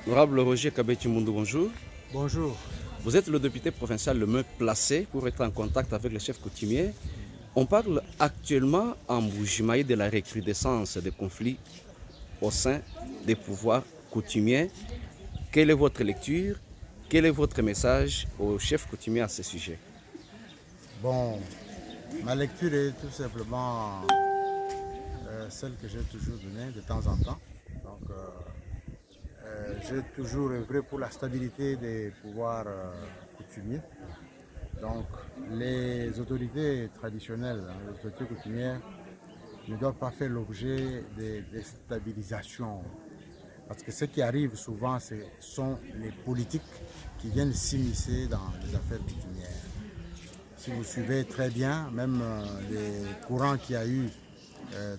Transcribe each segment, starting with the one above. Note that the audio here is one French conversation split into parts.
Honorable Roger Kabeti-Moundou, bonjour. Bonjour. Vous êtes le député provincial le mieux placé pour être en contact avec les chefs coutumiers. On parle actuellement en Bougimaï de la recrudescence des conflits au sein des pouvoirs coutumiers. Quelle est votre lecture? Quel est votre message aux chefs coutumiers à ce sujet? Bon, ma lecture est tout simplement celle que j'ai toujours donnée de temps en temps. Donc, j'ai toujours œuvré pour la stabilité des pouvoirs coutumiers. Donc, les autorités traditionnelles, les autorités coutumières, ne doivent pas faire l'objet de déstabilisation. Parce que ce qui arrive souvent, ce sont les politiques qui viennent s'immiscer dans les affaires coutumières. Si vous suivez très bien, même les courants qu'il y a eu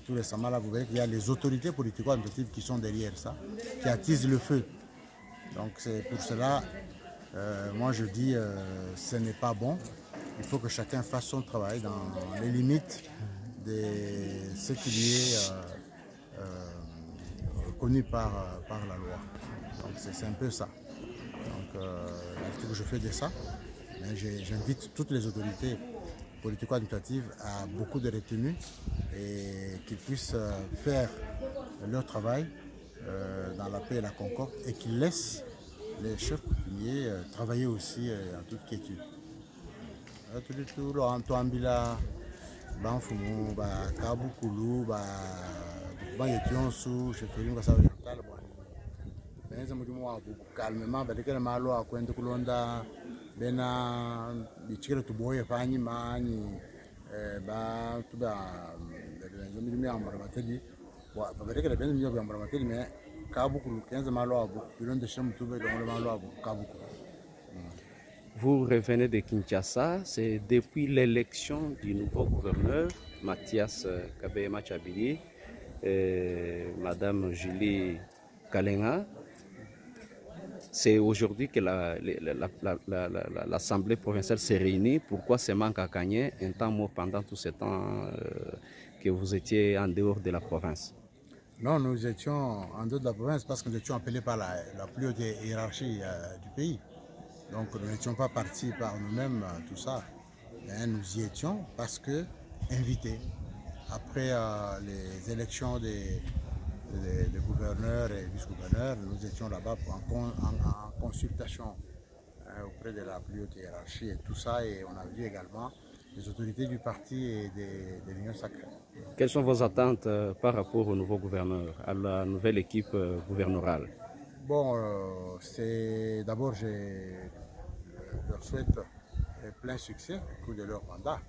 tout récemment, là, vous verrez qu'il y a les autorités politico-administratives qui sont derrière ça, qui attisent le feu. Donc c'est pour cela, moi je dis, ce n'est pas bon. Il faut que chacun fasse son travail dans les limites de ce qui lui est reconnu par la loi. Donc c'est un peu ça. Donc que je fais de ça. J'invite toutes les autorités politico-administratives à beaucoup de retenue et qu'ils puissent faire leur travail dans la paix et la concorde et qu'ils laissent les chefs coutumiers travailler aussi en toute quiétude. Calmement, bena bichikere tuboye fanyi mani ba tuba nzomi mi amara mateli wa baberekere benzo mi amara mateli me kabuku kenza malo abu bilonde shemu tube le malo abu kabuku. Vous revenez de Kinshasa, c'est depuis l'élection du nouveau gouverneur Mathias Kabehema Tchabili, Madame Julie Kalenga. C'est aujourd'hui que l'Assemblée provinciale s'est réunie. Pourquoi ce manque à gagner un temps mort pendant tout ce temps que vous étiez en dehors de la province? Non, nous étions en dehors de la province parce que nous étions appelés par la plus haute hiérarchie du pays. Donc nous n'étions pas partis par nous-mêmes, tout ça. Mais nous y étions parce que invités. Après les élections des gouverneurs et vice-gouverneurs, nous étions là-bas en consultation auprès de la plus haute hiérarchie et tout ça, et on a vu également les autorités du parti et de l'Union sacrée. Quelles sont vos attentes par rapport au nouveau gouverneur, à la nouvelle équipe gouverneurale? Bon, d'abord, je leur souhaite plein succès au cours de leur mandat.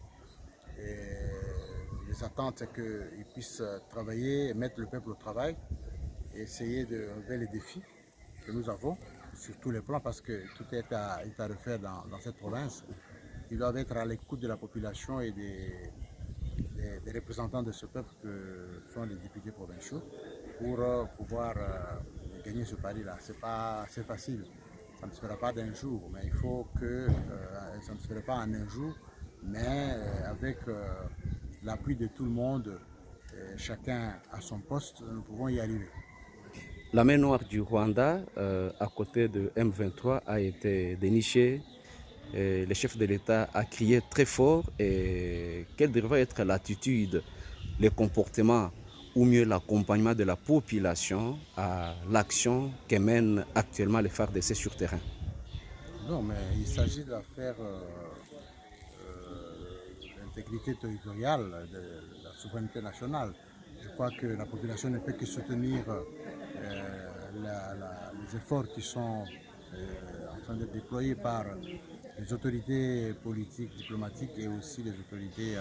Et les attentes, c'est qu'ils puissent travailler, mettre le peuple au travail, et essayer de relever les défis que nous avons sur tous les plans, parce que tout est à refaire dans cette province. Ils doivent être à l'écoute de la population et des représentants de ce peuple que sont les députés provinciaux pour pouvoir gagner ce pari-là. C'est pas assez facile, ça ne se fera pas d'un jour, mais il faut que ça ne se fera pas en un jour, mais avec l'appui de tout le monde, chacun à son poste, nous pouvons y arriver. La main noire du Rwanda, à côté de M23, a été dénichée. Le chef de l'État a crié très fort. Et quelle devrait être l'attitude, le comportement, ou mieux l'accompagnement de la population à l'action que mènent actuellement les FARDC sur terrain? Non, mais il s'agit de l'affaire l'intégrité territoriale, de la souveraineté nationale. Je crois que la population ne peut que soutenir les efforts qui sont en train d'être déployés par les autorités politiques, diplomatiques et aussi les autorités,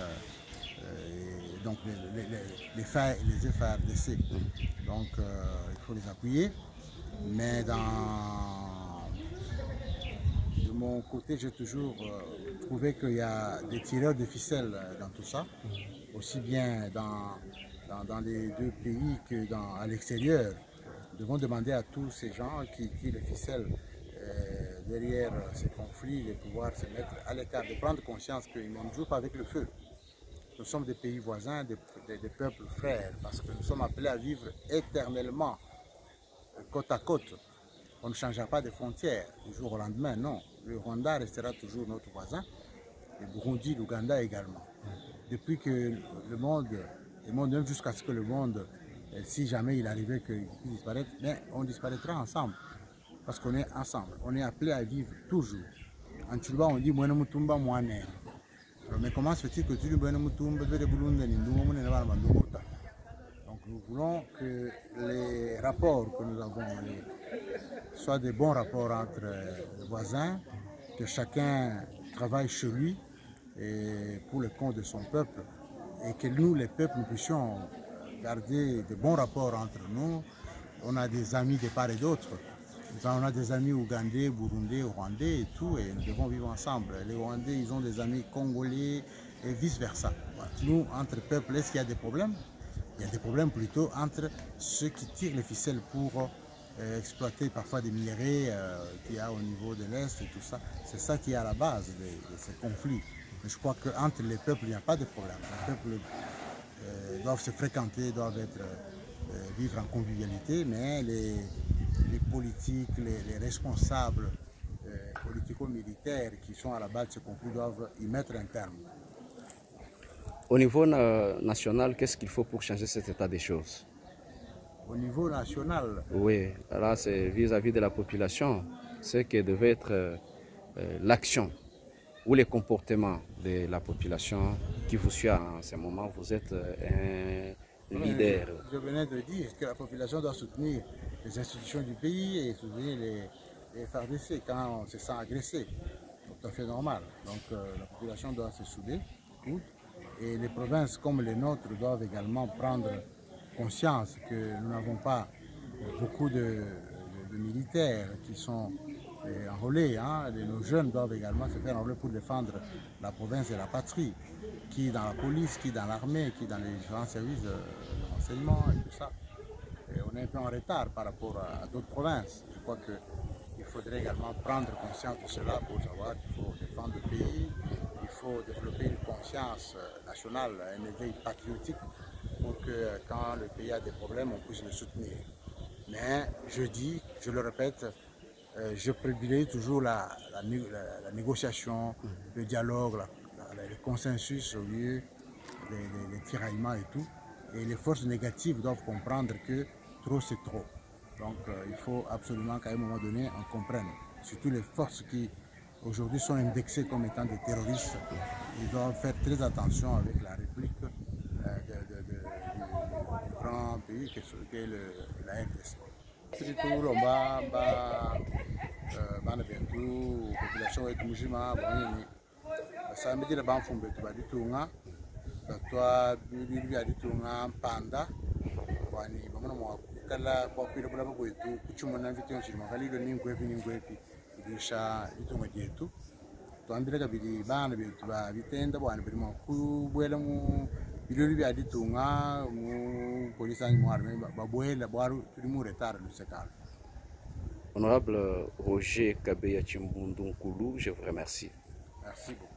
donc les FARDC. Donc il faut les appuyer. Mais de mon côté, j'ai toujours trouvé qu'il y a des tireurs de ficelles dans tout ça, aussi bien dans les deux pays que à l'extérieur. Nous devons demander à tous ces gens qui tirent les ficelles derrière ces conflits de pouvoir se mettre à l'écart, de prendre conscience qu'ils ne jouent pas avec le feu. Nous sommes des pays voisins, des peuples frères, parce que nous sommes appelés à vivre éternellement côte à côte. On ne changera pas de frontières du jour au lendemain, non. Le Rwanda restera toujours notre voisin, le Burundi, l'Ouganda également. Depuis que le monde, même jusqu'à ce que le monde, si jamais il arrivait qu'il puisse disparaître, mais on disparaîtra ensemble. Parce qu'on est ensemble, on est appelé à vivre toujours. En Tchouba, on dit Mouene Mutumba Mouane. Mais comment se fait-il que tu dis Mouene Mutumba de Burundi, donc nous voulons que les rapports que nous avons soient des bons rapports entre les voisins, que chacun travaille chez lui et pour le compte de son peuple, et que nous, les peuples, nous puissions garder de bons rapports entre nous. On a des amis de part et d'autre. On a des amis ougandais, burundais, rwandais et tout, et nous devons vivre ensemble. Les Rwandais, ils ont des amis congolais et vice-versa. Nous, entre peuples, est-ce qu'il y a des problèmes? Il y a des problèmes plutôt entre ceux qui tirent les ficelles pour exploiter parfois des minerais qu'il y a au niveau de l'Est et tout ça. C'est ça qui est à la base de ces conflits. Mais je crois qu'entre les peuples, il n'y a pas de problème. Les peuples doivent se fréquenter, doivent vivre en convivialité, mais les politiques, les responsables politico-militaires qui sont à la base de ce conflit doivent y mettre un terme. Au niveau national, qu'est-ce qu'il faut pour changer cet état des choses? Au niveau national? Oui, là c'est vis-à-vis de la population, ce qui devait être l'action ou les comportements de la population qui vous suit en ce moment. Vous êtes un leader. Je venais de dire que la population doit soutenir les institutions du pays et soutenir les FARDC quand on se sent agressé. C'est tout à fait normal. Donc la population doit se souder. Et les provinces comme les nôtres doivent également prendre conscience que nous n'avons pas beaucoup de militaires qui sont enrôlés. Hein. Nos jeunes doivent également se faire enrôler pour défendre la province et la patrie, qui dans la police, qui dans l'armée, qui dans les différents services de renseignement et tout ça. Et on est un peu en retard par rapport à d'autres provinces. Je crois qu'il faudrait également prendre conscience de cela pour savoir qu'il faut défendre le pays. Il faut développer une conscience nationale, un éveil patriotique pour que quand le pays a des problèmes, on puisse le soutenir. Mais je dis, je le répète, je privilégie toujours la négociation, le dialogue, le consensus au lieu des tiraillements et tout. Et les forces négatives doivent comprendre que trop c'est trop. Donc il faut absolument qu'à un moment donné, on comprenne. Surtout les forces qui aujourd'hui sont indexés comme étant des terroristes, ils doivent faire très attention avec la réplique du grand pays qu'est la RDC. Population est mujima samedi ba mfumbe tubaditunga batwa bili aditunga panda wani bamuna mwa kala kwa kwira bula bwetu kuchumona mvityo chirima kalilo ningwepi idisha itunga jetu twambira kabiri bana betu ba bitenda bwana biri makubwela mu bilori byaditunga mu polisi anyi mu arme babwela bwaru turi mu retard lusekala. Honorable Roger Kabeya Chimbundu Nkulu, je vous remercie. Merci beaucoup.